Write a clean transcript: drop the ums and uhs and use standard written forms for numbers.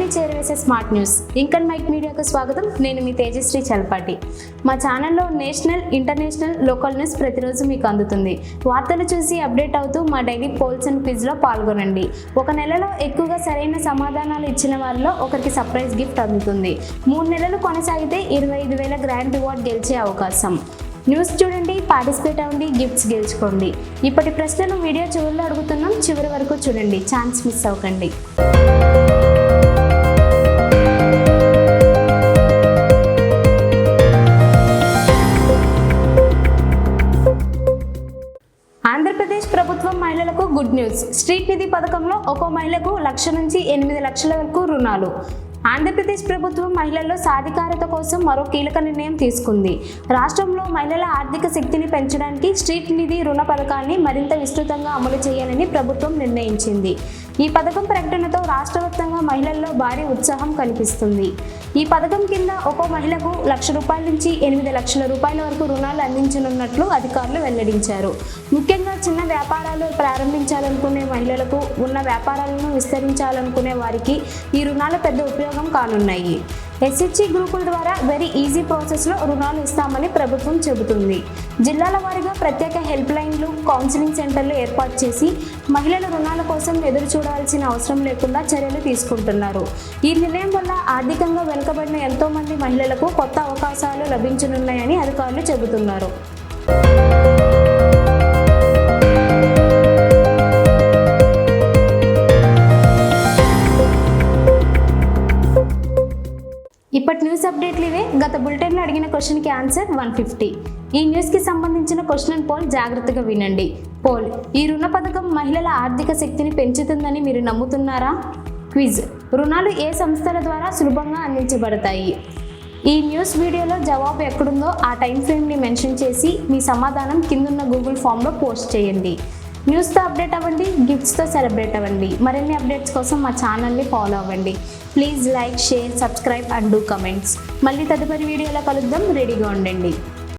క్షణాన్ని చేరవేసే smart news ఇంకన్ mic మీడియాకు స్వాగతం. నేను మీ తేజశ్రీ చల్పాటి. మా ఛానల్లో నేషనల్, ఇంటర్నేషనల్, లోకల్ న్యూస్ ప్రతిరోజు మీకు అందుతుంది. వార్తలు చూసి అప్డేట్ అవుతూ మా డైలీ పోల్స్ అండ్ క్విజ్లో పాల్గొనండి. ఒక నెలలో ఎక్కువగా సరైన సమాధానాలు ఇచ్చిన వారిలో ఒకరికి సర్ప్రైజ్ గిఫ్ట్ అందుతుంది. 3 నెలలు కొనసాగితే 25,000 గ్రాండ్ రివార్డ్ గెలిచే అవకాశం. న్యూస్ చూడండి, పార్టిసిపేట్ అవ్వండి, గిఫ్ట్స్ గెలుచుకోండి. ఇప్పటి ప్రశ్నలు వీడియో చివరిలో అడుగుతున్నాం, చివరి వరకు చూడండి, ఛాన్స్ మిస్ అవ్వకండి. ఆంధ్రప్రదేశ్ ప్రభుత్వం మహిళలకు గుడ్ న్యూస్. స్ట్రీట్ నిధి పథకంలో ఒక్కో మహిళకు 1,00,000 నుంచి 8 లక్షల వరకు రుణాలు. ఆంధ్రప్రదేశ్ ప్రభుత్వం మహిళల్లో సాధికారత కోసం మరో కీలక నిర్ణయం తీసుకుంది. రాష్ట్రంలో మహిళల ఆర్థిక శక్తిని పెంచడానికి స్ట్రీట్ నిధి రుణ పథకాన్ని మరింత విస్తృతంగా అమలు చేయాలని ప్రభుత్వం నిర్ణయించింది. ఈ పథకం ప్రకటనతో రాష్ట్ర వ్యాప్తంగా మహిళల్లో భారీ ఉత్సాహం కనిపిస్తుంది. ఈ పథకం కింద ఒక్కో మహిళకు 1,00,000 రూపాయల నుంచి 8 లక్షల రూపాయల వరకు రుణాలు అందించనున్నట్లు అధికారులు వెల్లడించారు. ముఖ్యంగా చిన్న వ్యాపారాలు ప్రారంభించాలనుకునే మహిళలకు, ఉన్న వ్యాపారాలను విస్తరించాలనుకునే వారికి ఈ రుణాలు పెద్ద ఉపయోగం కానున్నాయి. SHG గ్రూపుల ద్వారా వెరీ ఈజీ ప్రాసెస్లో రుణాలు ఇస్తామని ప్రభుత్వం చెబుతుంది. జిల్లాల వారీగా ప్రత్యేక హెల్ప్ లైన్లు, కౌన్సిలింగ్ సెంటర్లు ఏర్పాటు చేసి మహిళల రుణాల కోసం ఎదురు చూడాల్సిన అవసరం లేకుండా చర్యలు తీసుకుంటున్నారు. ఈ నిర్ణయం వల్ల ఆర్థికంగా వెనుకబడిన ఎంతో మంది మహిళలకు కొత్త అవకాశాలు లభించనున్నాయని అధికారులు చెబుతున్నారు. ఇప్పటి న్యూస్ అప్డేట్లు ఇవే. గత బులెటిన్లో అడిగిన క్వశ్చన్కి ఆన్సర్ 150. ఈ న్యూస్కి సంబంధించిన క్వశ్చన్ అండ్ పోల్ జాగ్రత్తగా వినండి. పోల్: ఈ రుణ పథకం మహిళల ఆర్థిక శక్తిని పెంచుతుందని మీరు నమ్ముతున్నారా? క్విజ్: రుణాలు ఏ సంస్థల ద్వారా సులభంగా అందించబడతాయి? ఈ న్యూస్ వీడియోలో జవాబు ఎక్కడుందో ఆ టైం ఫ్రేమ్ని మెన్షన్ చేసి మీ సమాధానం కిందున్న గూగుల్ ఫామ్లో పోస్ట్ చేయండి. న్యూస్తో అప్డేట్ అవ్వండి, గిఫ్ట్స్తో సెలబ్రేట్ అవ్వండి. మరిన్ని అప్డేట్స్ కోసం మా ఛానల్ని ఫాలో అవ్వండి. Please like, share, subscribe and do comments. మళ్ళీ తదుపరి వీడియోలో కలుద్దాం. రెడీగా ఉండండి.